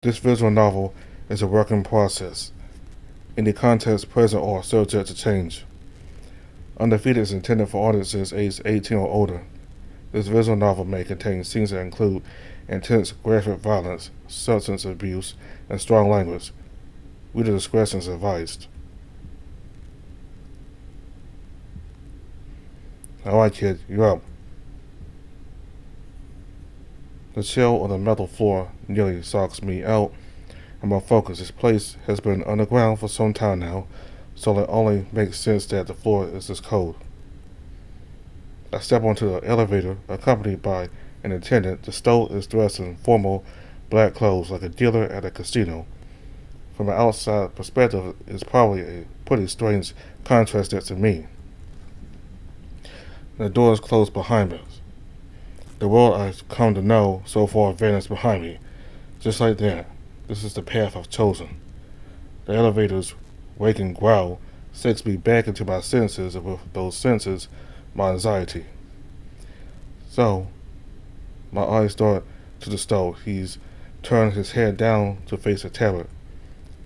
This visual novel is a work in process. Any context, present, or subject to change. Undefeated is intended for audiences aged 18 or older. This visual novel may contain scenes that include intense graphic violence, substance abuse, and strong language. Reader discretion is advised. Alright, kid, you're up. The chill on the metal floor nearly knocks me out, and my focus. This place has been underground for some time now, so it only makes sense that the floor is this cold. I step onto the elevator, accompanied by an attendant. The stoat is dressed in formal black clothes like a dealer at a casino. From an outside perspective, it's probably a pretty strange contrast to me. The door is closed behind us. The world I've come to know so far vanished behind me. Just like that, this is the path I've chosen. The elevator's waking growl sinks me back into my senses, and with those senses, my anxiety. So, my eyes dart to the stove. He's turned his head down to face the tablet.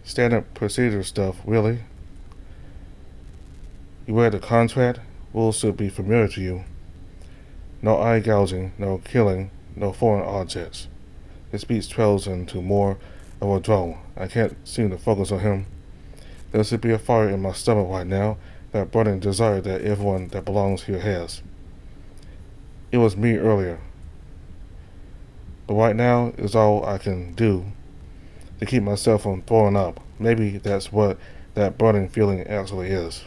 Standard procedure stuff, really? You read the contract? Rules should be familiar to you. No eye gouging, no killing, no foreign objects. His speech trails into more of a drone. I can't seem to focus on him. There should be a fire in my stomach right now, that burning desire that everyone that belongs here has. It was me earlier. But right now is all I can do to keep myself from throwing up. Maybe that's what that burning feeling actually is.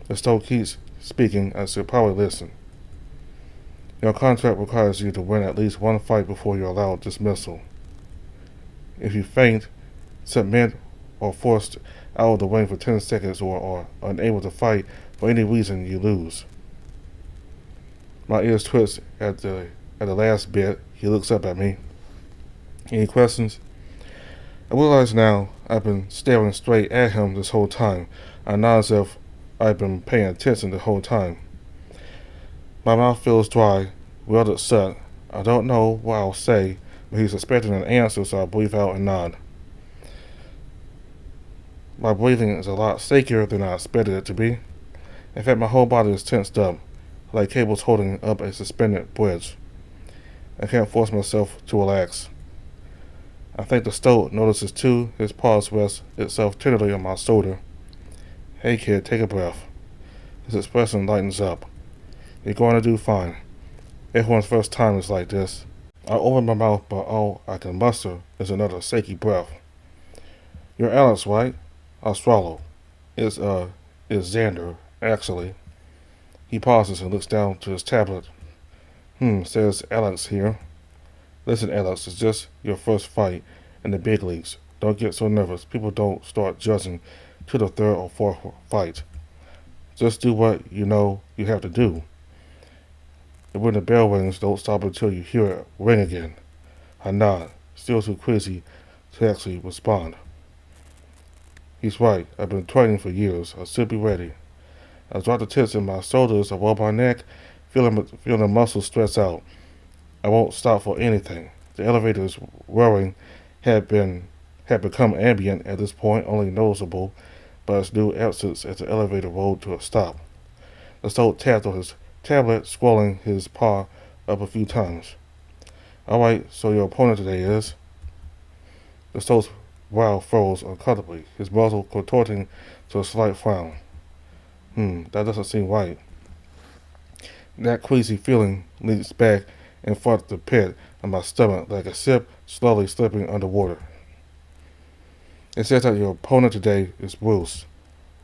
The stove keeps speaking. I should probably listen. Your contract requires you to win at least one fight before you're allowed dismissal. If you faint, submit, or forced out of the ring for 10 seconds or are unable to fight for any reason, you lose. My ears twitch at the last bit. He looks up at me. Any questions? I realize now I've been staring straight at him this whole time. I nod as if I've been paying attention the whole time. My mouth feels dry, welded shut. I don't know what I'll say, but he's expecting an answer, so I breathe out and nod. My breathing is a lot shakier than I expected it to be. In fact, my whole body is tensed up, like cables holding up a suspended bridge. I can't force myself to relax. I think the stoat notices too. His paw rests itself tenderly on my shoulder. Hey kid, take a breath. His expression lightens up. You're going to do fine. Everyone's first time is like this. I open my mouth, but all I can muster is another shaky breath. You're Alex, right? I swallow. It's Xander, actually. He pauses and looks down to his tablet. Says Alex here. Listen, Alex, it's just your first fight in the big leagues. Don't get so nervous. People don't start judging to the third or fourth fight. Just do what you know you have to do. And when the bell rings, don't stop until you hear it ring again. I nod, still too crazy to actually respond. He's right. I've been training for years. I should be ready. I drop the tension in my shoulders, I rub my neck, feeling the muscles stretch out. I won't stop for anything. The elevator's whirring had become ambient at this point, only noticeable by its new absence as the elevator rolled to a stop. The stoat tapped on his tablet, scrolling his paw up a few times. Alright, so your opponent today is... The stoat's brow furrows uncomfortably, his muzzle contorting to a slight frown. That doesn't seem right. That queasy feeling leaps back in front of the pit of my stomach like a ship slowly slipping underwater. It says that your opponent today is Bruce,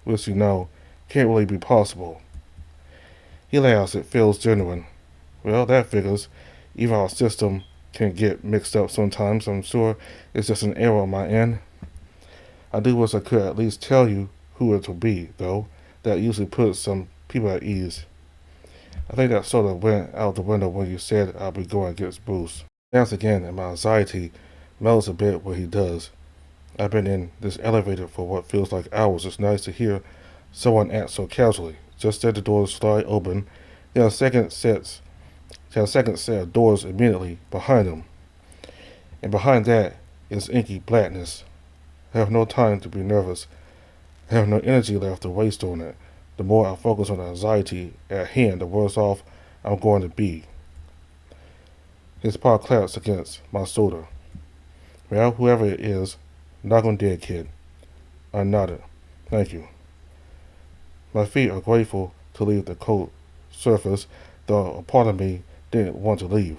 which you know can't really be possible. He laughs. It feels genuine. Well, that figures. Even our system can get mixed up sometimes. I'm sure it's just an error on my end. I do wish I could at least tell you who it will be, though. That usually puts some people at ease. I think that sort of went out the window when you said I'll be going against Bruce. Once again, and my anxiety melts a bit when he does. I've been in this elevator for what feels like hours. It's nice to hear someone act so casually. Just as the doors slide open, there are second set of doors immediately behind him. And behind that is inky blackness. I have no time to be nervous. I have no energy left to waste on it. The more I focus on the anxiety at hand, the worse off I'm going to be. His paw claps against my shoulder. Well, whoever it is, knock on dead, kid. I nodded. Thank you. My feet are grateful to leave the cold surface, though a part of me didn't want to leave.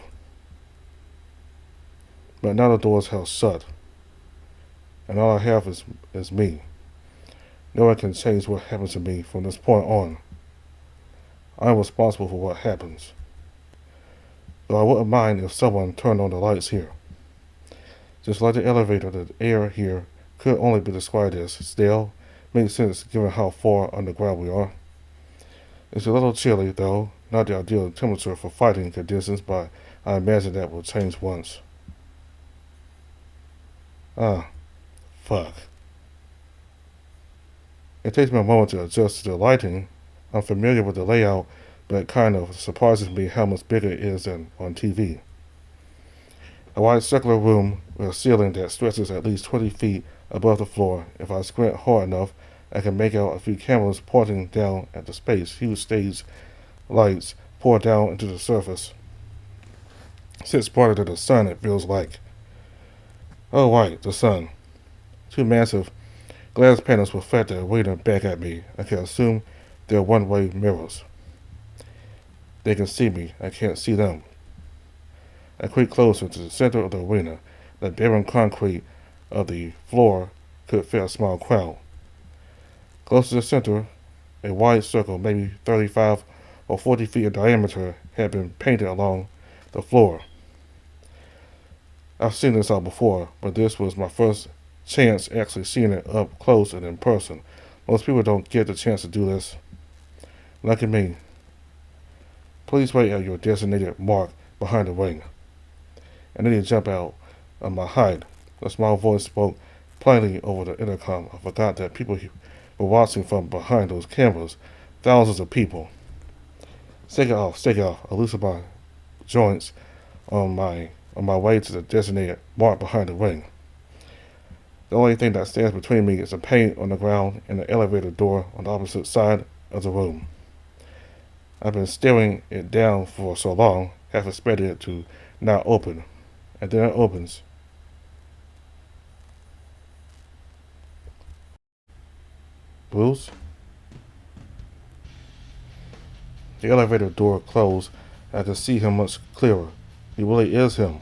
But now the door is held shut, and all I have is me. No one can change what happens to me from this point on. I'm responsible for what happens. Though I wouldn't mind if someone turned on the lights here. Just like the elevator, the air here could only be described as stale. Makes sense given how far underground we are. It's a little chilly, though, not the ideal temperature for fighting conditions, but I imagine that will change once. Fuck. It takes me a moment to adjust to the lighting. I'm familiar with the layout, but it kind of surprises me how much bigger it is than on TV. A wide circular room with a ceiling that stretches at least 20 feet above the floor. If I squint hard enough, I can make out a few cameras pointing down at the space. Huge stage lights pour down into the surface. Sits brighter than the sun, it feels like. Oh, right, the sun. Two massive glass panels reflect the arena back at me. I can assume they're one-way mirrors. They can see me. I can't see them. I creep closer to the center of the arena. The barren concrete of the floor could fit a small crowd. Close to the center, a wide circle, maybe 35 or 40 feet in diameter, had been painted along the floor. I've seen this all before, but this was my first chance actually seeing it up close and in person. Most people don't get the chance to do this. Lucky me. Please wait at your designated mark behind the ring. I need to jump out of my hide. A small voice spoke plainly over the intercom. I forgot that people were watching from behind those cameras. Thousands of people. Shake it off. I loosen my joints on my way to the designated mark behind the ring. The only thing that stands between me is the paint on the ground and the elevator door on the opposite side of the room. I've been staring it down for so long, half expected it to not open. And then it opens. Bruce? The elevator door closed. I could see him much clearer. He really is him.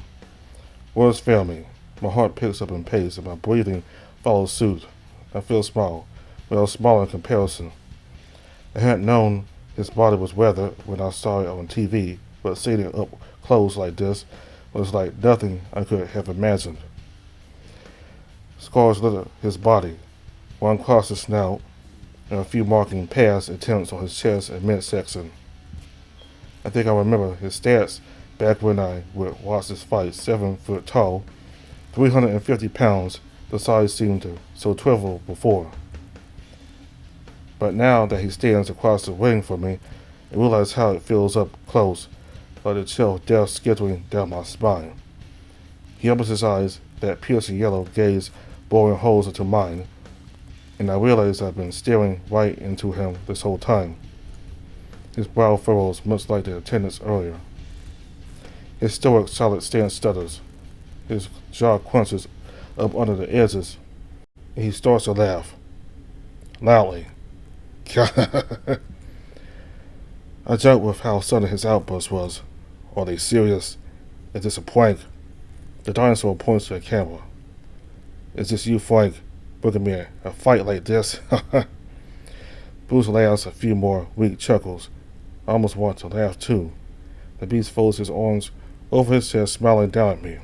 Words fail me. My heart picks up in pace and my breathing follows suit. I feel small, well, small in comparison. I hadn't known his body was weathered when I saw it on TV, but seeing it up close like this was like nothing I could have imagined. Scars litter his body, one across his snout, and a few marking past attempts on his chest and midsection. I think I remember his stats back when I would watch this fight. 7 foot tall, 350 pounds. The size seemed so trivial before. But now that he stands across the ring from me, I realize how it feels up close, like a chill of death skittering down my spine. He opens his eyes, that piercing yellow gaze boring holes into mine, and I realize I've been staring right into him this whole time. His brow furrows much like the attendant's earlier. His stoic, solid stance stutters. His jaw crunches up under the edges, and he starts to laugh. Loudly. I joke with how sudden his outburst was. Are they serious? Is this a prank? The dinosaur points to the camera. Is this you, Frank, bringing me a fight like this? Bruce laughs a few more weak chuckles. I almost want to laugh too. The beast folds his arms over his chest, smiling down at me.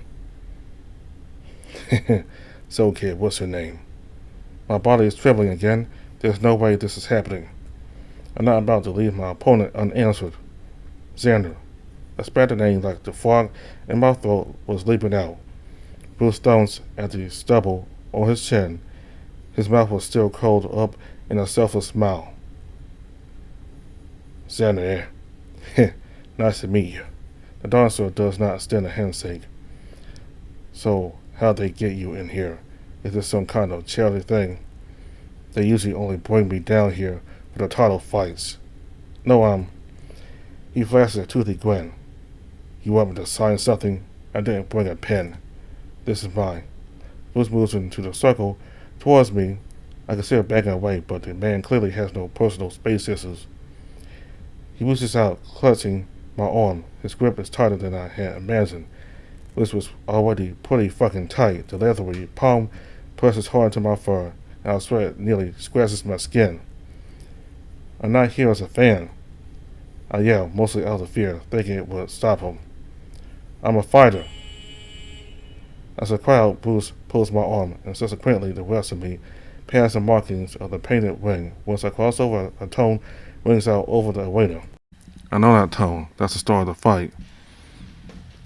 So, kid, what's your name? My body is trembling again. There's no way this is happening. I'm not about to leave my opponent unanswered. Xander. I spat the name like the frog, and my throat was leaping out. Bruce thumbs at the stubble on his chin. His mouth was still curled up in a selfless smile. Xander, nice to meet you. The dinosaur does not extend a handshake. So, how'd they get you in here? Is this some kind of charity thing? They usually only bring me down here for the title fights. No, he flashed a toothy grin. You want me to sign something? I didn't bring a pen. This is mine. Bruce moves into the circle towards me. I consider backing away, but the man clearly has no personal space scissors. He reaches out, clutching my arm. His grip is tighter than I had imagined. This was already pretty fucking tight. The leathery palm presses hard into my fur, and I swear it nearly scratches my skin. I'm not here as a fan. I yell, mostly out of fear, thinking it would stop him. I'm a fighter. As the crowd, Bruce pulls my arm, and subsequently the rest of me, past the markings of the painted ring. Once I cross over, a tone rings out over the arena. I know that tone. That's the start of the fight.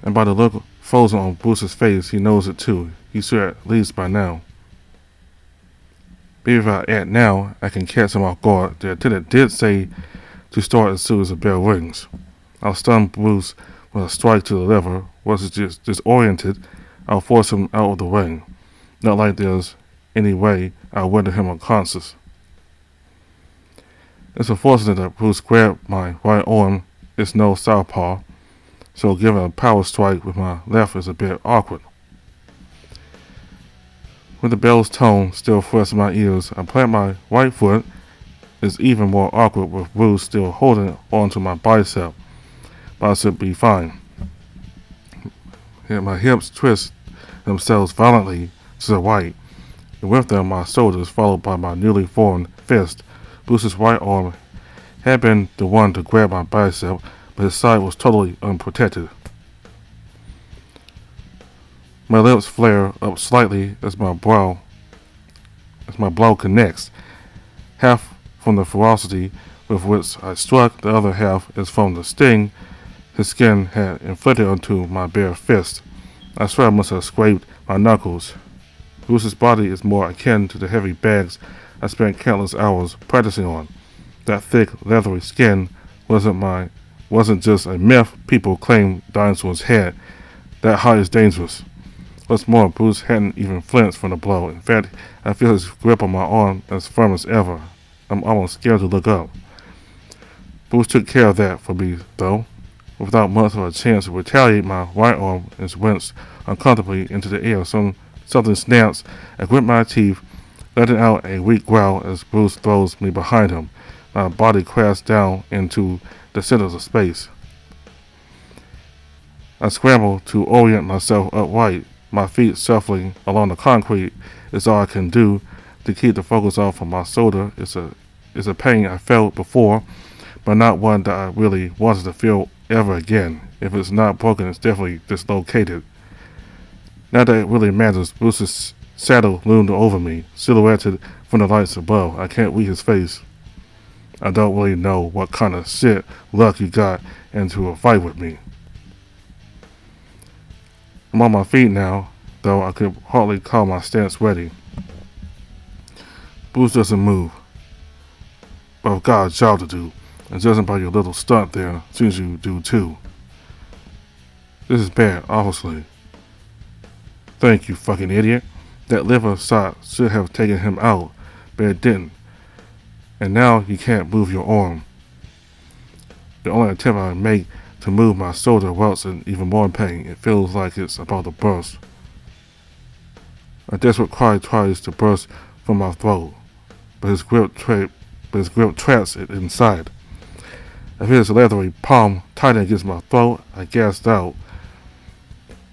And by the look frozen on Bruce's face, he knows it too. He's sure at least by now. Maybe if I act now, I can catch him off guard. The attendant did say to start as soon as the bell rings. I'll stun Bruce with a strike to the lever. Once he's just disoriented, I'll force him out of the ring. Not like there's any way I'll render him unconscious. It's unfortunate that Bruce grabbed my right arm. It's no southpaw, so giving a power strike with my left is a bit awkward. With the bell's tone still fresh in my ears, I plant my right foot. It's even more awkward with Bruce still holding onto my bicep, but I should be fine. My hips twist themselves violently to the right, and with them my shoulders followed by my newly formed fist. Bruce's right arm had been the one to grab my bicep, but his side was totally unprotected. My lips flare up slightly as my blow connects. Half from the ferocity with which I struck, the other half is from the sting his skin had inflicted onto my bare fist. I swear I must have scraped my knuckles. Bruce's body is more akin to the heavy bags I spent countless hours practicing on. That thick, leathery skin wasn't just a myth people claim dinosaurs had. That height is dangerous. What's more, Bruce hadn't even flinched from the blow. In fact, I feel his grip on my arm as firm as ever. I'm almost scared to look up. Bruce took care of that for me, though. Without much of a chance to retaliate, my right arm is winched uncomfortably into the air. Something snaps. I grip my teeth, letting out a weak growl as Bruce throws me behind him. My body crashes down into the center of the space. I scramble to orient myself upright. My feet shuffling along the concrete is all I can do to keep the focus off of my shoulder. It's a pain I felt before, but not one that I really wanted to feel ever again. If it's not broken, it's definitely dislocated. Not that it really matters. Bruce's shadow loomed over me, silhouetted from the lights above. I can't read his face. I don't really know what kind of shit luck you got into a fight with me. I'm on my feet now, though I could hardly call my stance ready. Bruce doesn't move. But I've got a job to do, and judging by your little stunt there, seems you do too. This is bad, obviously. Thank you, fucking idiot. That liver shot should have taken him out, but it didn't. And now you can't move your arm. The only attempt I make to move my shoulder welts in even more pain. It feels like it's about to burst. A desperate cry tries to burst from my throat, but his grip traps it inside. I feel his leathery palm tighten against my throat. I gasped out,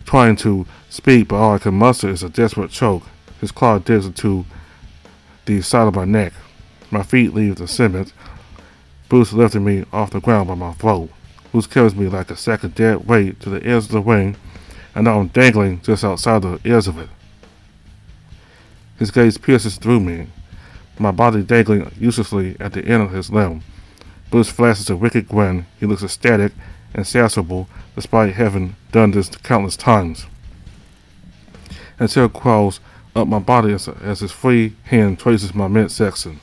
trying to speak, but all I can muster is a desperate choke. His claw digs into the side of my neck. My feet leave the cement. Bruce lifted me off the ground by my throat. Bruce carries me like a sack of dead weight to the edge of the ring, and now I'm dangling just outside the edge of it. His gaze pierces through me, my body dangling uselessly at the end of his limb. Bruce flashes a wicked grin. He looks ecstatic and satisfiable, despite having done this countless times. And tear crawls up my body as his free hand traces my midsection.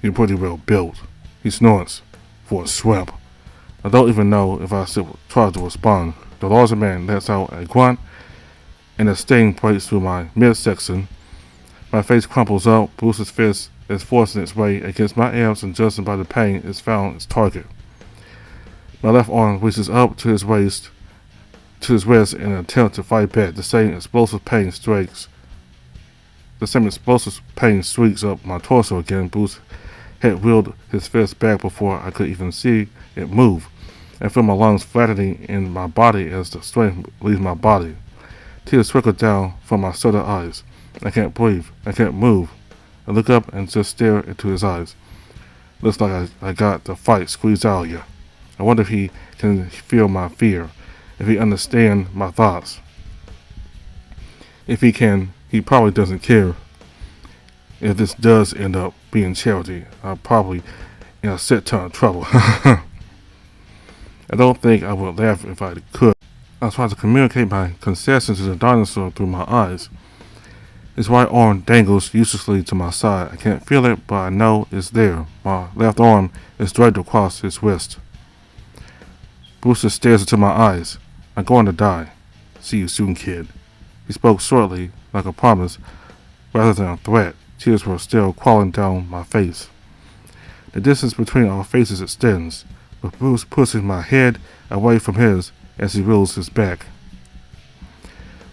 You're pretty well built, he snorts, for a shrimp. I don't even know if I should try to respond. The larger man lets out a grunt and a sting breaks through my midsection. My face crumples up. Bruce's fist is forcing its way against my abs, and judging by the pain, it's found its target. My left arm reaches up to his wrist in an attempt to fight back. The same explosive pain streaks up my torso again. Bruce had wheeled his fist back before I could even see it move. I feel my lungs flattening in my body as the strength leaves my body. Tears trickle down from my shuttered eyes. I can't breathe. I can't move. I look up and just stare into his eyes. Looks like I got the fight squeezed out of you. I wonder if he can feel my fear, if he understands my thoughts. If he can, he probably doesn't care. If this does end up being charity, I'm probably in a shit ton of trouble. I don't think I would laugh if I could. I was trying to communicate my concession to the dinosaur through my eyes. His right arm dangles uselessly to my side. I can't feel it, but I know it's there. My left arm is draped across his wrist. Brewster stares into my eyes. I'm going to die. See you soon, kid. He spoke shortly, like a promise, rather than a threat. Tears were still crawling down my face. The distance between our faces extends, with Bruce pushing my head away from his as he rolls his back.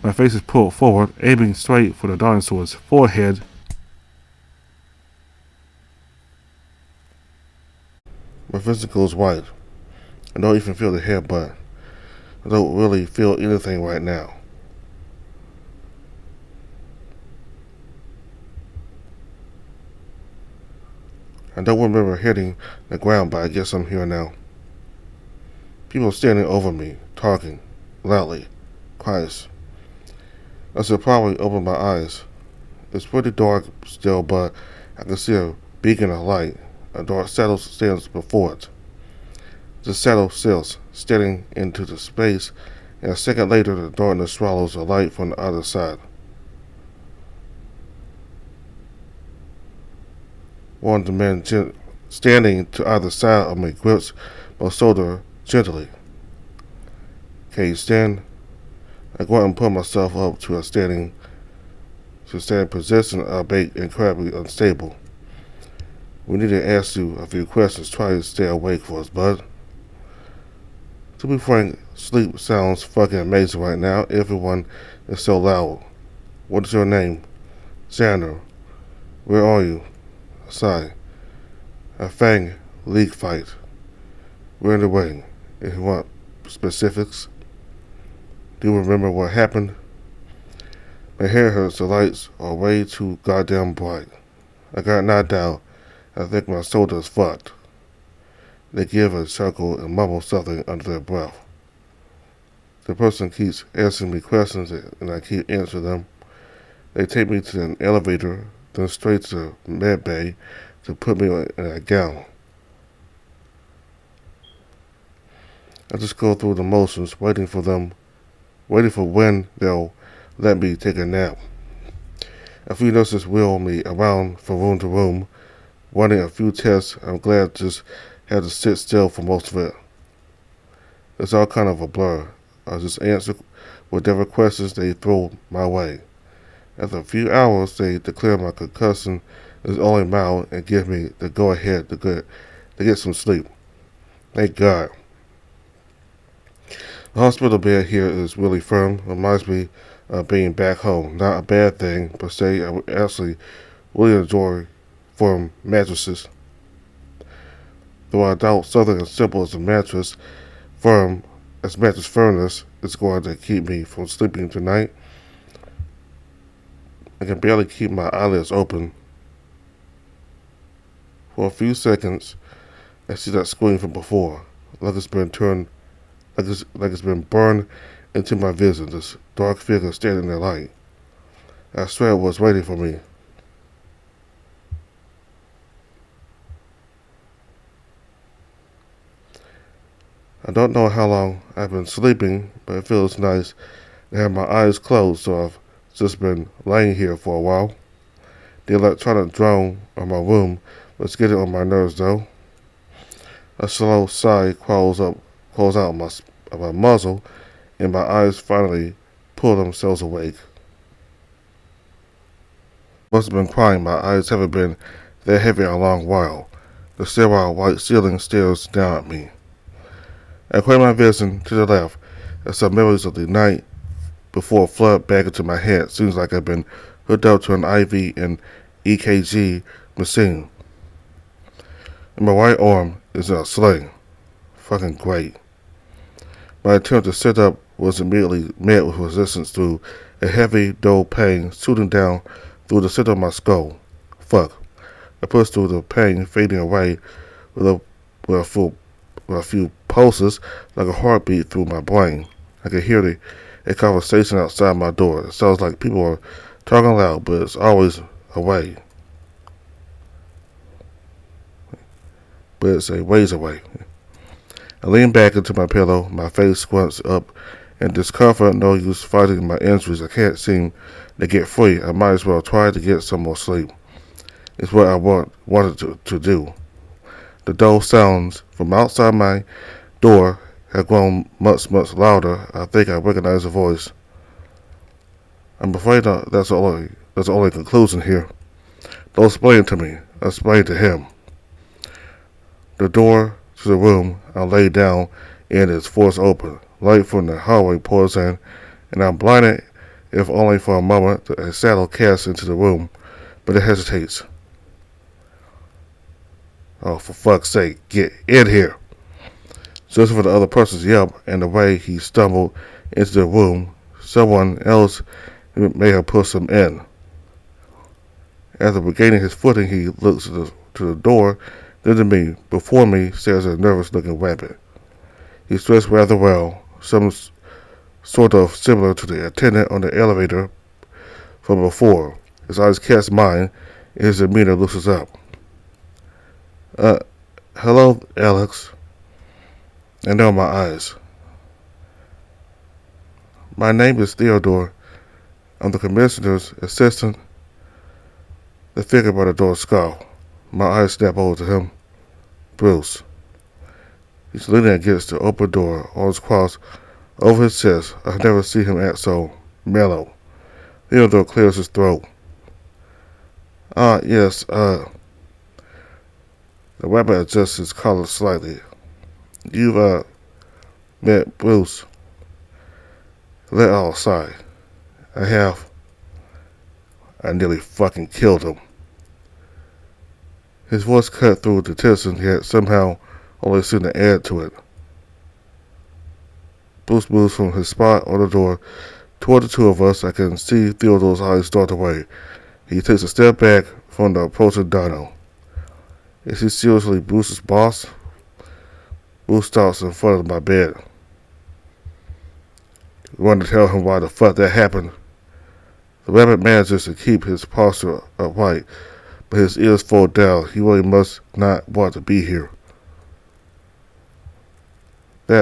My face is pulled forward, aiming straight for the dinosaur's forehead. My physical is white. I don't even feel the headbutt. I don't really feel anything right now. I don't remember hitting the ground, but I guess I'm here now. People standing over me, talking, loudly, quiet. I should probably open my eyes. It's pretty dark still, but I can see a beacon of light. A dark shadow stands before it. The shadow silts, staring into the space, and a second later the darkness swallows the light from the other side. One of the men standing to either side of me grips my shoulder gently. Can you stand? I go out and pull myself up to a standing position, albeit incredibly unstable. We need to ask you a few questions. Try to stay awake for us, bud. To be frank, sleep sounds fucking amazing right now. Everyone is so loud. What is your name? Xander. Where are you? Sigh. A Fang league fight. We're in the waiting. If you want specifics. Do you remember what happened? My hair hurts. The lights are way too goddamn bright. I got knocked out. I think my shoulder is fucked. They give a chuckle and mumble something under their breath. The person keeps asking me questions and I keep answering them. They take me to an elevator, then straight to the med bay to put me in a gown. I just go through the motions, waiting for when they'll let me take a nap. A few nurses wheel me around from room to room, running a few tests. I'm glad I just had to sit still for most of it. It's all kind of a blur. I just answer whatever questions they throw my way. After a few hours, they declare my concussion is only mild and give me the go-ahead to get some sleep. Thank God. The hospital bed here is really firm. Reminds me of being back home. Not a bad thing, per se. I would actually really enjoy firm mattresses. Though I doubt something as simple as mattress firmness is going to keep me from sleeping tonight. I can barely keep my eyelids open. For a few seconds, I see that screen from before, like it's been burned into my vision. This dark figure standing in the light. I swear it was waiting for me. I don't know how long I've been sleeping, but it feels nice to have my eyes closed, so I've just been laying here for a while. The electronic drone on my room was getting on my nerves though. A slow sigh crawls out of my muzzle, and my eyes finally pull themselves awake. Must have been crying. My eyes haven't been that heavy in a long while. The sterile white ceiling stares down at me. I crane my vision to the left, as some memories of the night before flood back into my head. Seems like I've been hooked up to an IV and EKG machine. And my right arm is in a sling. Fucking great. My attempt to sit up was immediately met with resistance through a heavy, dull pain shooting down through the center of my skull. Fuck. I pushed through the pain, fading away with a few pulses like a heartbeat through my brain. I could hear a conversation outside my door. It sounds like people are talking loud, but it's always away. But it's a ways away. I lean back into my pillow, my face squints up in discomfort, no use fighting my injuries. I can't seem to get free. I might as well try to get some more sleep. It's what I wanted to do. The dull sounds from outside my door have grown much, much louder. I think I recognize a voice. I'm afraid that's the only conclusion here. Don't explain it to me. Explain it to him. The door to the room I lay down in is forced open. Light from the hallway pours in, and I'm blinded, if only for a moment. A shadow casts into the room, but it hesitates. Oh, for fuck's sake, get in here. Just for the other person's yelp and the way he stumbled into the room, someone else may have pushed him in. After regaining his footing, he looks to the door, then to me. Before me stands a nervous-looking rabbit. He's dressed rather well, some sort of similar to the attendant on the elevator from before. His eyes catch mine, and his demeanor loosens up. Hello, Alex. I know my eyes. My name is Theodore. I'm the commissioner's assistant. The figure by the door scowl. My eyes snap over to him. Bruce. He's leaning against the open door, arms crossed over his chest. I've never seen him act so mellow. Theodore clears his throat. Yes, The rabbit adjusts his collar slightly. You've, met Bruce. Let out a sigh. I have. I nearly fucking killed him. His voice cut through the tension, yet somehow only seemed to add to it. Bruce moves from his spot on the door toward the two of us. I can see Theodore's eyes dart away. He takes a step back from the approaching Dino. Is he seriously Bruce's boss? Bruce stops in front of my bed. I want to tell him why the fuck that happened. The rabbit manages to keep his posture upright, but his ears fold down. He really must not want to be here. He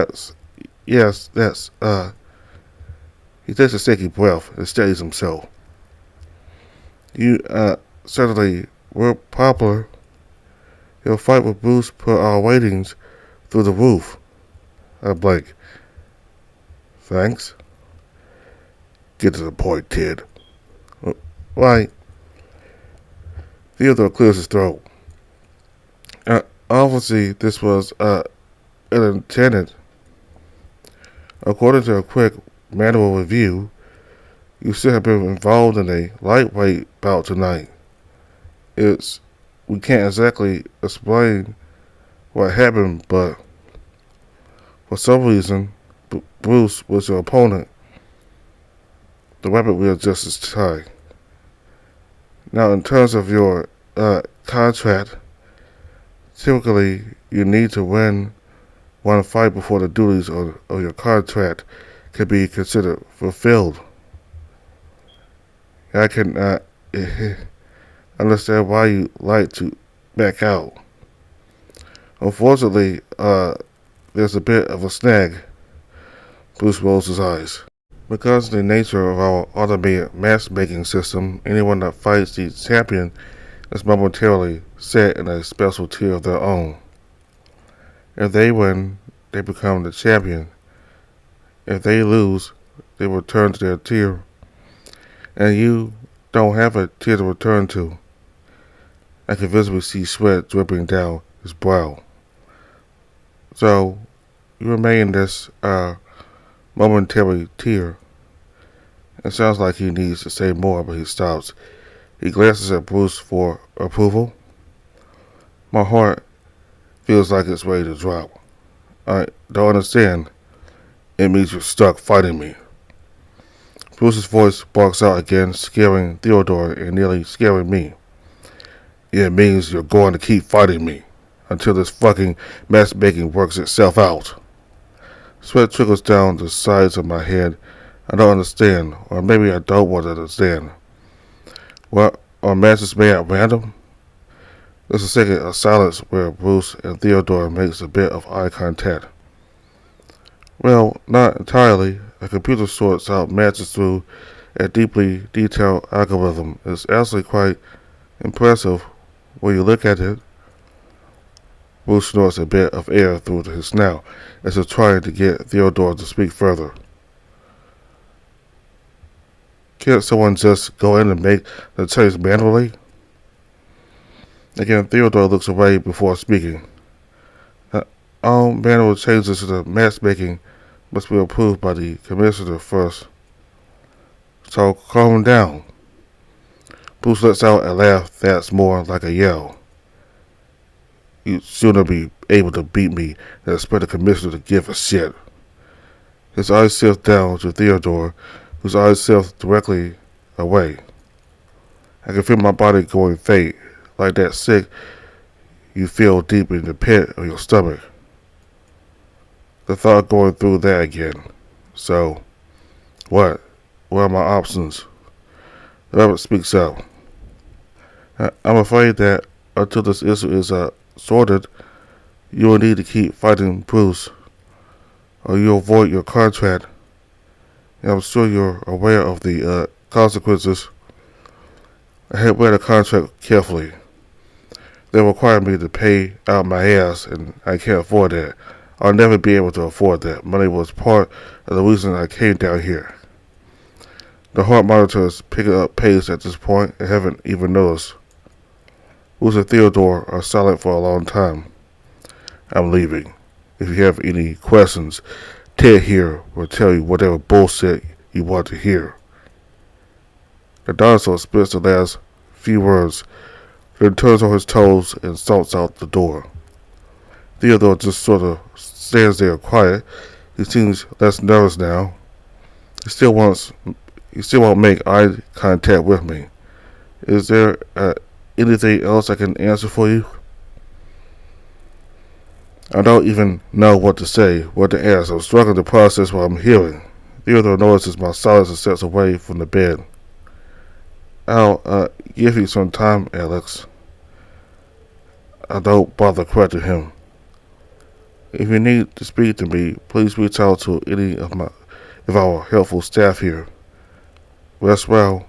takes a shaky breath and steadies himself. You, certainly were popular. Your fight with Bruce put our ratings through the roof. I blink. Thanks. Get to the point, kid. Right. Theodore clears his throat. Obviously, this was, unintended. According to a quick manual review, you should have been involved in a lightweight bout tonight. We can't exactly explain what happened, but for some reason, Bruce was your opponent. The rabbit wheel just as high. Now, in terms of your contract, typically you need to win one fight before the duties of your contract can be considered fulfilled. I can understand why you like to back out. Unfortunately, there's a bit of a snag. Bruce rolls his eyes. Because of the nature of our automated matchmaking system, anyone that fights the champion is momentarily set in a special tier of their own. If they win, they become the champion. If they lose, they return to their tier, and you don't have a tier to return to. I can visibly see sweat dripping down his brow. So, you remain in this momentary tear. It sounds like he needs to say more, but he stops. He glances at Bruce for approval. My heart feels like it's ready to drop. I don't understand. It means you're stuck fighting me. Bruce's voice barks out again, scaring Theodore and nearly scaring me. It means you're going to keep fighting me until this fucking matchmaking works itself out. Sweat trickles down the sides of my head. I don't understand, or maybe I don't want to understand. What, are matches made at random? There's a second of silence where Bruce and Theodore makes a bit of eye contact. Well, not entirely. A computer sorts out matches through a deeply detailed algorithm. It's actually quite impressive when you look at it. Bruce snorts a bit of air through his snout as if trying to get Theodore to speak further. Can't someone just go in and make the change manually? Again, Theodore looks away before speaking. All manual changes to the matchmaking must be approved by the commissioner first. So calm down. Bruce lets out a laugh that's more like a yell. You'd sooner be able to beat me than expect the commissioner to give a shit. His eyes shift down to Theodore, whose eyes shift directly away. I can feel my body going faint, like that sick you feel deep in the pit of your stomach. The thought going through that again. So, what? What are my options? The rabbit speaks up. I'm afraid that until this issue is sorted, you will need to keep fighting Bruce, or you'll avoid your contract. And I'm sure you're aware of the consequences. I have read the contract carefully. They require me to pay out my ass, and I can't afford that. I'll never be able to afford that. Money was part of the reason I came down here. The heart monitor is picking up pace at this point. I haven't even noticed. Bruce and Theodore are silent for a long time. I'm leaving. If you have any questions, Ted here will tell you whatever bullshit you want to hear. The dinosaur spits the last few words, then turns on his toes and stomps out the door. Theodore just sort of stands there quiet. He seems less nervous now. He still won't make eye contact with me. Is there anything else I can answer for you? I don't even know what to say, what to ask. I'm struggling to process what I'm hearing. Theodore notices my silence and steps away from the bed. I'll give you some time, Alex. I don't bother correcting him. If you need to speak to me, please reach out to any of our helpful staff here. Rest well.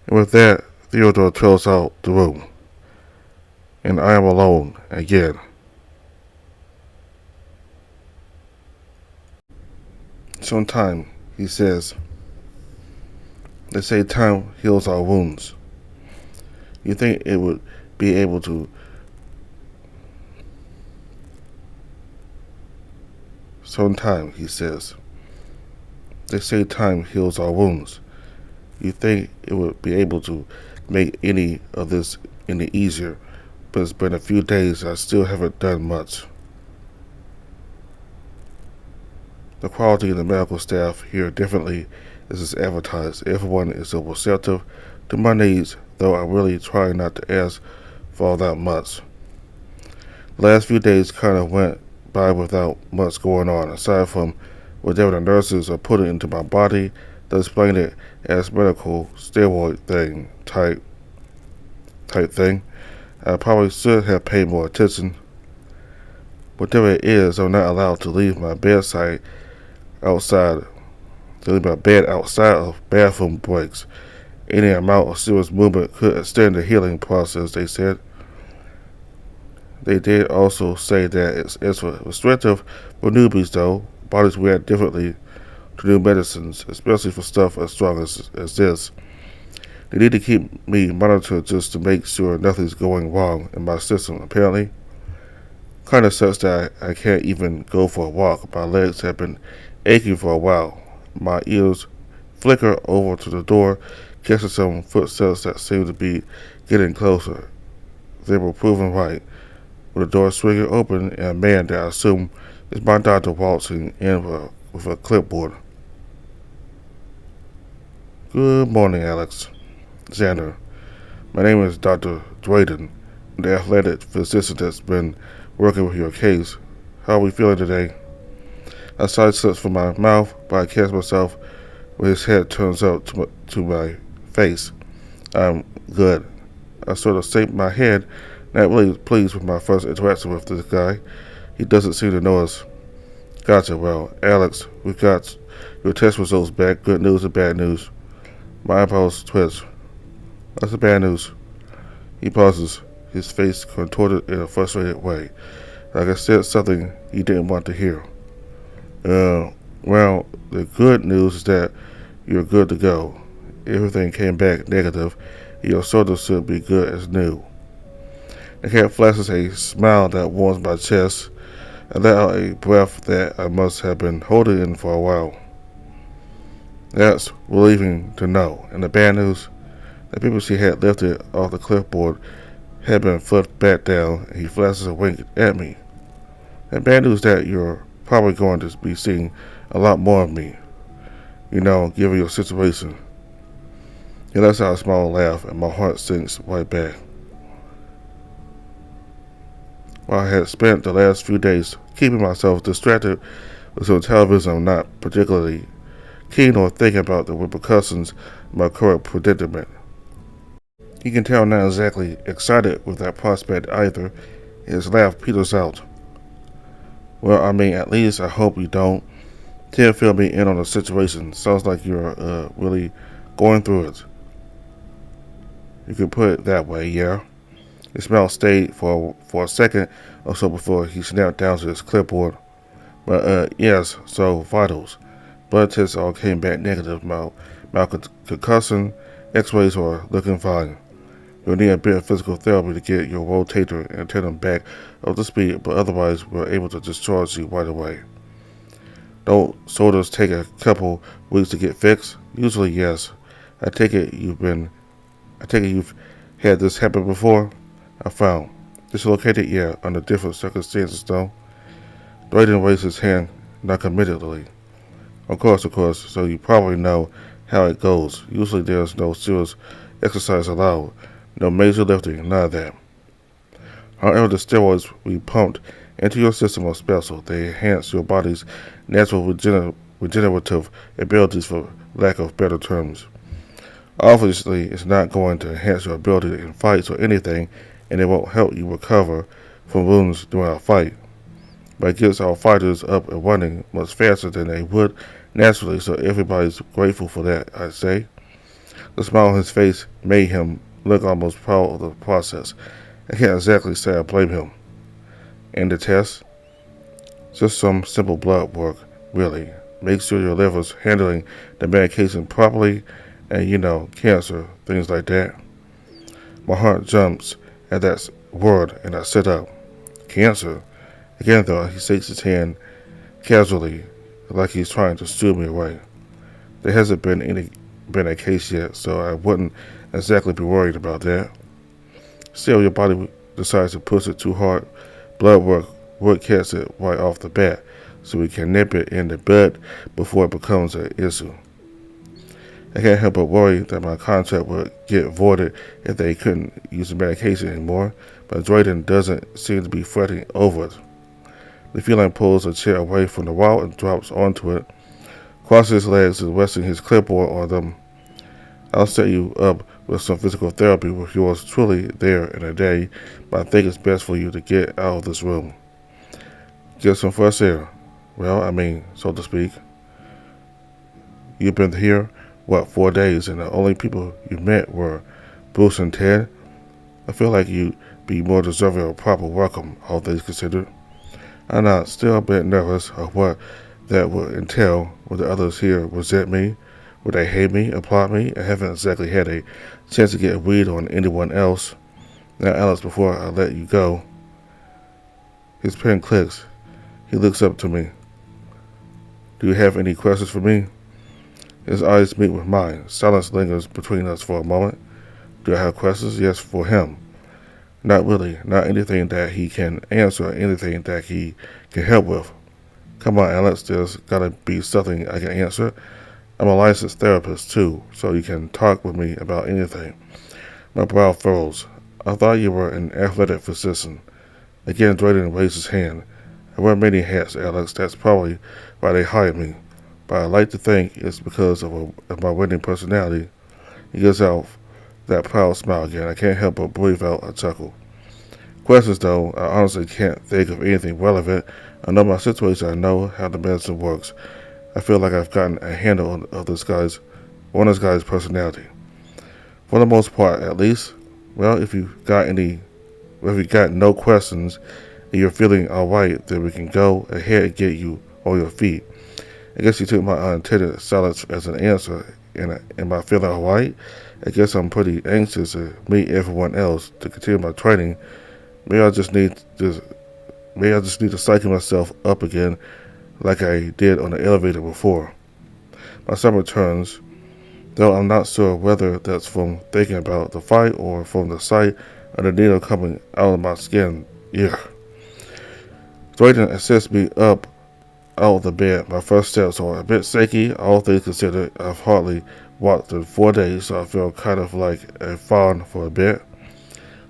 And with that, Theodore trails out the room. And I am alone again. Some time, he says. They say time heals our wounds. You think it would be able to sometime, he says. They say time heals our wounds. You think it would be able to make any of this any easier, but it's been a few days and I still haven't done much. The quality of the medical staff here definitely is advertised. Everyone is so receptive to my needs, though I'm really trying not to ask for all that much. The last few days kind of went by without much going on, aside from whatever the nurses are putting into my body that explain it as medical steroid thing type thing. I probably should have paid more attention. Whatever it is, I'm not allowed to leave my bedside outside of bathroom breaks. Any amount of serious movement could extend the healing process, they said. They did also say that it's restrictive for newbies, though. Bodies react differently to new medicines, especially for stuff as strong as this. They need to keep me monitored just to make sure nothing's going wrong in my system, apparently. Kinda sucks that I can't even go for a walk. My legs have been aching for a while. My ears flicker over to the door, catching some footsteps that seem to be getting closer. They were proven right, with the door swinging open and a man that I assume is my doctor waltzing in with a clipboard. Good morning, Alex. Xander. My name is Dr. Drayden, the athletic physician that's been working with your case. How are we feeling today? I side slips from my mouth, but I catch myself when his head turns up to my face. I'm good. I sort of shake my head, not really pleased with my first interaction with this guy. He doesn't seem to know us. Gotcha. Well, Alex, we got your test results back. Good news and bad news. My eyebrows twitch. What's the bad news? He pauses, his face contorted in a frustrated way, like I said something he didn't want to hear. Well, the good news is that you're good to go. Everything came back negative. Your shoulder should be good as new. The cat flashes a smile that warms my chest. I let out a breath that I must have been holding in for a while. That's relieving to know. And the bad news, the people she had lifted off the clipboard had been flipped back down, and he flashes a wink at me. The bad news that you're probably going to be seeing a lot more of me. Given your situation. He lets out a small laugh, and my heart sinks right back. While I had spent the last few days keeping myself distracted with some television, I'm not particularly keen on thinking about the repercussions of my current predicament. He can tell I'm not exactly excited with that prospect either. His laugh peters out. Well, at least I hope you don't. Can't fill me in on the situation. Sounds like you're really going through it. You could put it that way, yeah. His mouth stayed for a second or so before he snapped down to his clipboard. But, yes, so vitals. Blood tests all came back negative. My concussion, x-rays are looking fine. You'll need a bit of physical therapy to get your rotator and tendon back up to speed, but otherwise we're able to discharge you right away. Don't shoulders take a couple weeks to get fixed? Usually, yes. I take it you've had this happen before? I found. Dislocated, yeah, under different circumstances though. Drayden raised his hand noncommittally. Of course, so you probably know how it goes. Usually there's no serious exercise allowed. No major lifting, none of that. However, the steroids we pumped into your system are special. They enhance your body's natural regenerative abilities, for lack of better terms. Obviously, it's not going to enhance your ability in fights or anything, and it won't help you recover from wounds during a fight. But it gets our fighters up and running much faster than they would naturally, so everybody's grateful for that, I'd say. The smile on his face made him look almost proud of the process. I can't exactly say I blame him. And the test? Just some simple blood work, really. Make sure your liver's handling the medication properly, and cancer, things like that. My heart jumps at that word, and I sit up. Cancer? Again, though, he shakes his hand casually, like he's trying to steal me away. There hasn't been a case yet, so I wouldn't exactly be worried about that. Still, your body decides to push it too hard. Blood work would catch it right off the bat, so we can nip it in the bud before it becomes an issue. I can't help but worry that my contract would get voided if they couldn't use the medication anymore, but Drayden doesn't seem to be fretting over it. The feline pulls a chair away from the wall and drops onto it, crosses his legs and resting his clipboard on them. I'll set you up with some physical therapy with yours truly there in a day, but I think it's best for you to get out of this room. Get some fresh air. Well, so to speak. You've been here, 4 days, and the only people you met were Bruce and Ted? I feel like you'd be more deserving of a proper welcome, all things considered. I'm not still a bit nervous of what that would entail. Would the others here resent me? Would they hate me, applaud me? I haven't exactly had a chance to get a read on anyone else. Now, Alex, before I let you go, his pen clicks. He looks up to me. Do you have any questions for me? His eyes meet with mine. Silence lingers between us for a moment. Do I have questions? Yes, for him. Not really. Not anything that he can answer or anything that he can help with. Come on, Alex. There's gotta be something I can answer. I'm a licensed therapist, too, so you can talk with me about anything. My brow furrows. I thought you were an athletic physician. Again, Drayden raised his hand. I wear many hats, Alex. That's probably why they hired me. But I like to think it's because of my winning personality. He gives out that proud smile again. I can't help but breathe out a chuckle. Questions, though, I honestly can't think of anything relevant. I know my situation. I know how the medicine works. I feel like I've gotten a handle on this guy's personality. For the most part, at least. Well, if you got no questions and you're feeling alright, then we can go ahead and get you on your feet. I guess you took my unintended silence as an answer. And am I feeling alright? I guess I'm pretty anxious to meet everyone else to continue my training. Maybe I just need to psych myself up again like I did on the elevator before. My stomach turns, though I'm not sure whether that's from thinking about the fight or from the sight of the needle coming out of my skin. Yeah. Drayden assists me up out of the bed. My first steps are a bit shaky. All things considered, I've hardly walked in 4 days, so I feel kind of like a fawn for a bit.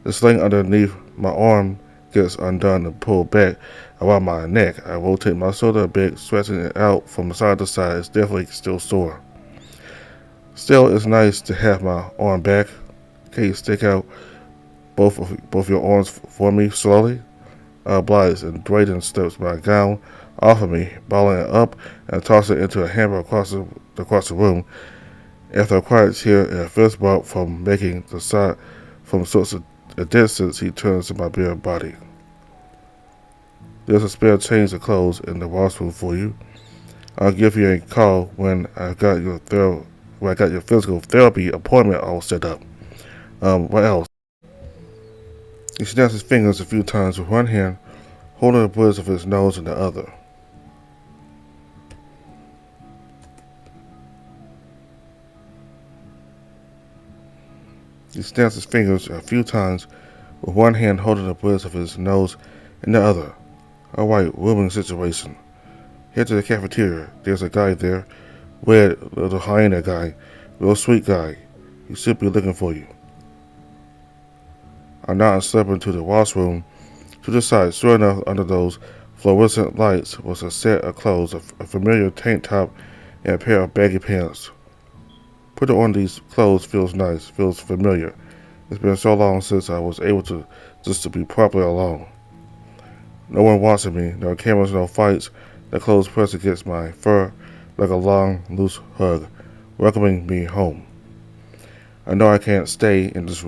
The sling underneath my arm gets undone and pulled back around my neck. I rotate my shoulder a bit, stretching it out from side to side. It's definitely still sore. Still, it's nice to have my arm back. Can you stick out both your arms for me slowly? I oblige, and Drayden steps my gown off of me, balling it up and tossing it into a hamper across the room. After a quiet cheer and a fist bump from making the side from sorts of a distance, he turns to my bare body. There's a spare change of clothes in the washroom for you. I'll give you a call when I got your physical therapy appointment all set up. What else? He snaps his fingers a few times with one hand, holding the bridge of his nose in the other. He snaps his fingers a few times with one hand holding the bridge of his nose in the other. A white rooming situation. Head to the cafeteria. There's a guy there. Red little hyena guy. Real sweet guy. He should be looking for you. I nod and slip into the washroom. To the side, sure enough, under those fluorescent lights was a set of clothes, a familiar tank top, and a pair of baggy pants. Putting on these clothes feels nice, feels familiar. It's been so long since I was able to be properly alone. No one watching me, no cameras, no fights. The clothes pressed against my fur like a long, loose hug, welcoming me home. I know I can't stay in this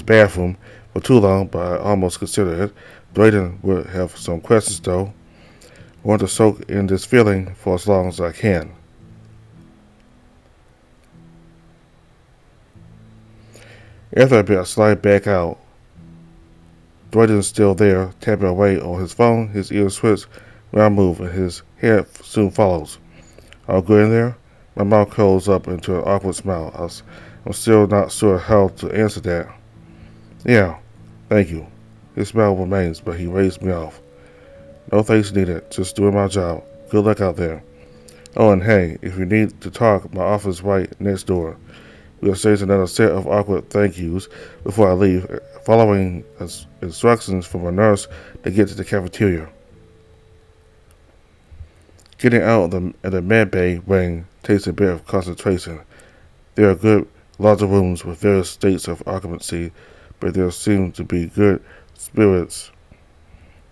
bathroom, for too long, but I almost consider it. Drayden would have some questions, though. I want to soak in this feeling for as long as I can. After a bit, I slide back out. Drayden's still there, tapping away on his phone. His ears twitch when I move, and his head soon follows. All good in there? My mouth curls up into an awkward smile. I'm still not sure how to answer that. Yeah, thank you. His smile remains, but he raised me off. No thanks needed, just doing my job. Good luck out there. Oh, and hey, if you need to talk, my office is right next door. We'll exchange another set of awkward thank yous before I leave, following instructions from a nurse to get to the cafeteria. Getting out of the med bay wing takes a bit of concentration. There are good larger rooms with various states of occupancy, but there seem to be good spirits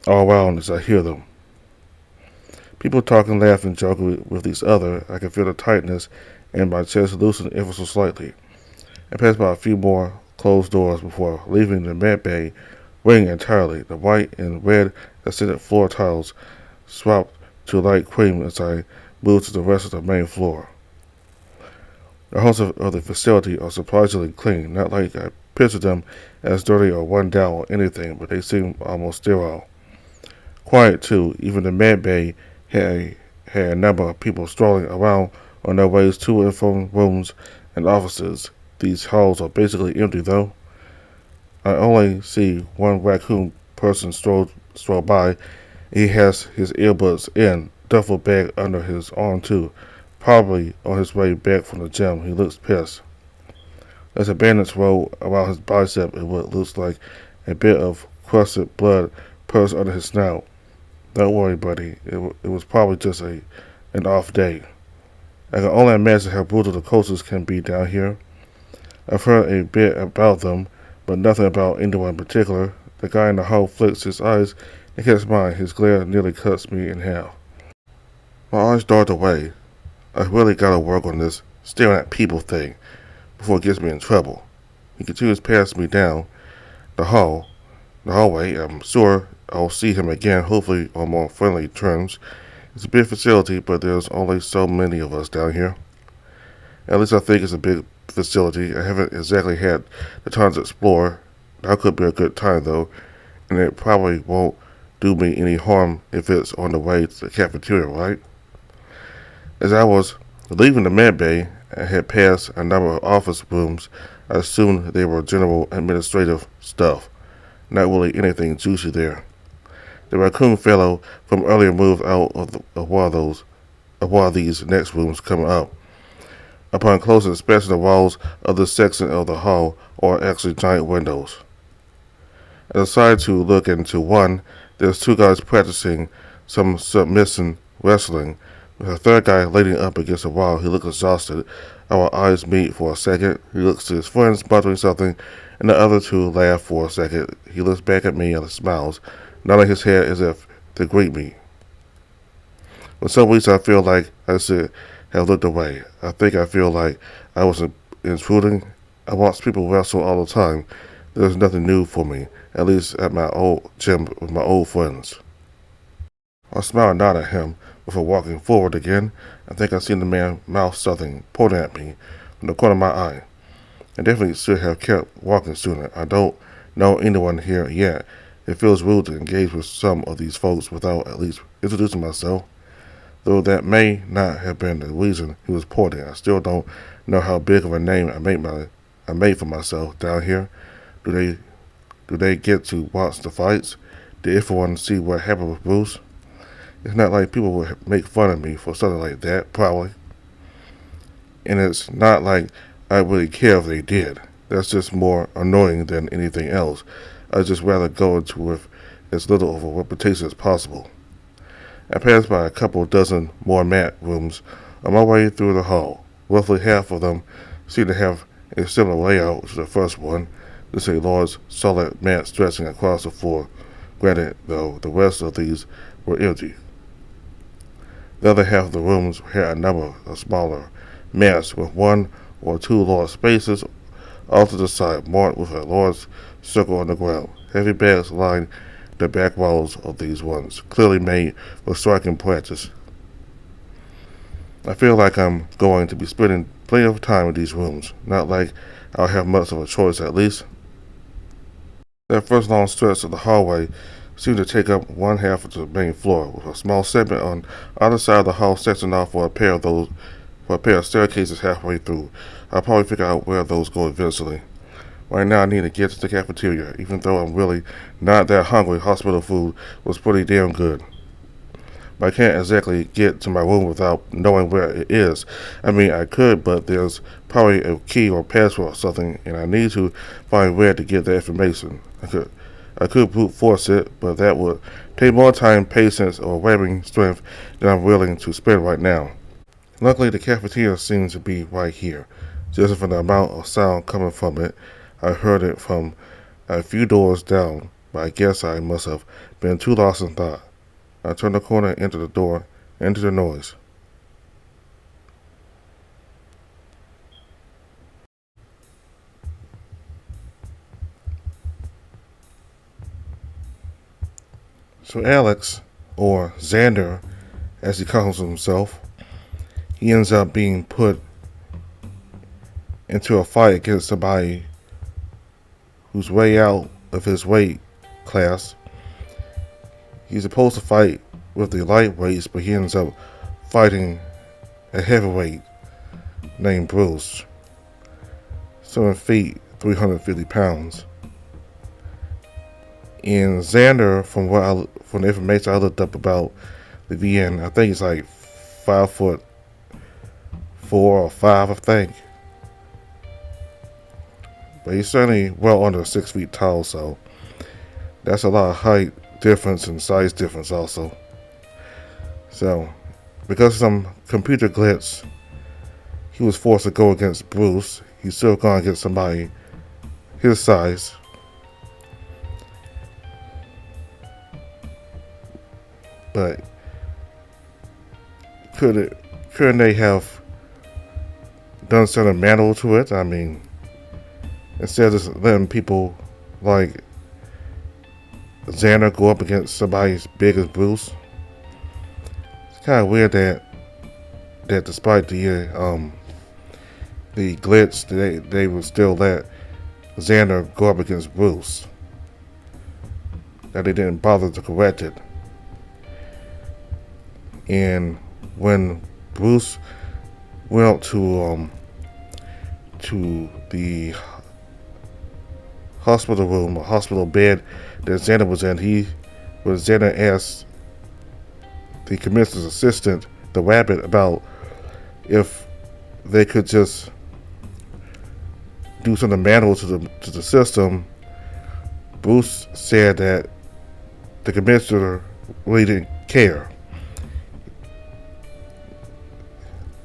all around as I hear them. People talking, laughing, joking with each other. I can feel the tightness and my chest loosen ever so slightly. I pass by a few more closed doors before leaving the med bay wing entirely. The white and red ascended floor tiles swapped to light cream as I moved to the rest of the main floor. The halls of the facility are surprisingly clean, not like I pictured them as dirty or run down or anything, but they seem almost sterile. Quiet too, even the med bay had a number of people strolling around on their ways to and from rooms and offices. These halls are basically empty though. I only see one raccoon person stroll by. He has his earbuds in, duffel bag under his arm too, probably on his way back from the gym. He looks pissed. There's a bandage roll around his bicep and what looks like a bit of crusted blood pursed under his snout. Don't worry, buddy. It was probably just an off day. I can only imagine how brutal the coasters can be down here. I've heard a bit about them, but nothing about anyone in particular. The guy in the hall flicks his eyes and catches mine. His glare nearly cuts me in half. My eyes dart away. I really gotta work on this staring at people thing before it gets me in trouble. He continues past me down the hallway. I'm sure I'll see him again, hopefully on more friendly terms. It's a big facility, but there's only so many of us down here. At least I think it's a big facility. I haven't exactly had the time to explore. That could be a good time though, and it probably won't do me any harm if it's on the way to the cafeteria, right? As I was leaving the med bay, I had passed a number of office rooms. I assumed they were general administrative stuff. Not really anything juicy there. The raccoon fellow from earlier moved out of one of these next rooms coming up. Upon closer inspection, the walls of this section of the hall are actually giant windows. I decided to look into one. There's two guys practicing some submission wrestling. With a third guy leaning up against the wall. He looks exhausted. Our eyes meet for a second. He looks to his friends, muttering something, and the other two laugh for a second. He looks back at me and smiles, nodding his head as if to greet me. For some reason, I feel like I should have looked away. I think I feel like I was intruding. I watch people wrestle all the time. There's nothing new for me, at least at my old gym with my old friends. I smile and nod at him before walking forward again. I think I seen the man mouth something, pointing at me from the corner of my eye. I definitely should have kept walking sooner. I don't know anyone here yet. It feels rude to engage with some of these folks without at least introducing myself. Though that may not have been the reason he was pointing. I still don't know how big of a name I made for myself down here. Do they get to watch the fights? Did everyone see what happened with Bruce? It's not like people would make fun of me for something like that, probably. And it's not like I really care if they did. That's just more annoying than anything else. I'd just rather go into with as little of a reputation as possible. I passed by a couple dozen more mat rooms on my way through the hall. Roughly half of them seem to have a similar layout to the first one. There's a large, solid mat stretching across the floor. Granted, though, the rest of these were empty. The other half of the rooms had a number of smaller mats with one or two large spaces off to the side, marked with a large circle on the ground. Heavy bags lined the back walls of these ones, clearly made for striking practice. I feel like I'm going to be spending plenty of time in these rooms, not like I'll have much of a choice at least. That first long stretch of the hallway seemed to take up one half of the main floor, with a small segment on either side of the hall sectioned off for a pair of staircases halfway through. I'll probably figure out where those go eventually. Right now I need to get to the cafeteria. Even though I'm really not that hungry, hospital food was pretty damn good. But I can't exactly get to my room without knowing where it is. I mean, I could, but there's probably a key or password or something, and I need to find where to get that information. I could brute force it, but that would take more time, patience, or wearing strength than I'm willing to spend right now. Luckily, the cafeteria seems to be right here. Just from the amount of sound coming from it, I heard it from a few doors down, but I guess I must have been too lost in thought. I turned the corner and entered the door, into the noise. So Alex, or Xander, as he calls himself. He ends up being put into a fight against somebody who's way out of his weight class. He's supposed to fight with the lightweights, but he ends up fighting a heavyweight named Bruce, 7 feet, 350 pounds. And Xander, from the information I looked up about the VN, I think he's like 5'4" or 5, I think. But he's certainly well under 6 feet tall, so that's a lot of height difference and size difference also. So, because of some computer glitch, he was forced to go against Bruce. He's still going to get somebody his size. But couldn't they have done something manual to it? I mean, instead of just letting people like Xander go up against somebody as big as Bruce. It's kind of weird that despite the glitch, they would still let Xander go up against Bruce. That they didn't bother to correct it. And when Bruce went to the hospital room, a hospital bed that Xander was in, when Xander asked the commissioner's assistant, the rabbit, about if they could just do something manual to the system, Bruce said that the commissioner really didn't care.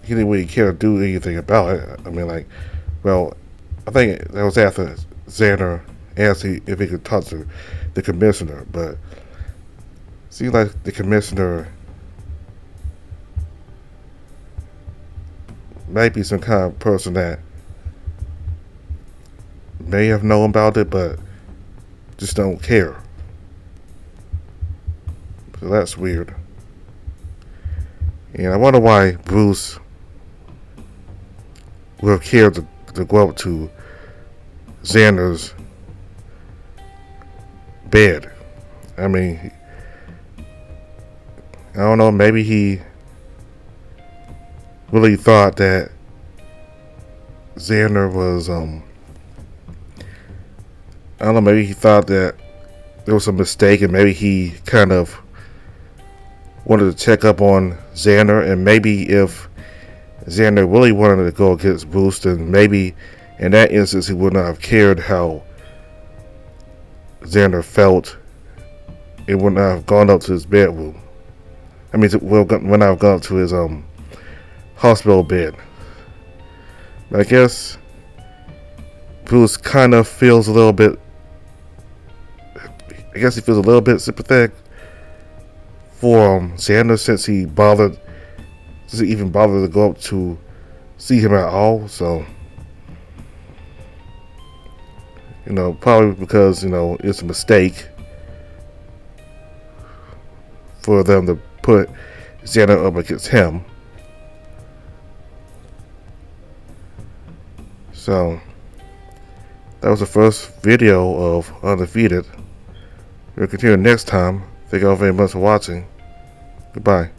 He didn't really care to do anything about it. I mean, like, well, I think that was after Xander asked if he could talk to the commissioner, but it seems like the commissioner might be some kind of person that may have known about it, but just don't care. So that's weird. And I wonder why Bruce would have cared to go up to Xander's bed. I mean, I don't know, maybe he really thought that Xander was, I don't know, maybe he thought that there was a mistake, and maybe he kind of wanted to check up on Xander, and maybe if Xander really wanted to go against Bruce, then maybe in that instance he would not have cared how Xander felt. It would not have gone up to his bedroom. I mean, it would not have gone up to his hospital bed. But I guess Bruce kind of feels a little bit, I guess he feels a little bit sympathetic for Xander, since he even bothered to go up to see him at all. So, probably because, it's a mistake for them to put Xander up against him. So, that was the first video of Undefeated. We'll continue next time. Thank you all very much for watching. Goodbye.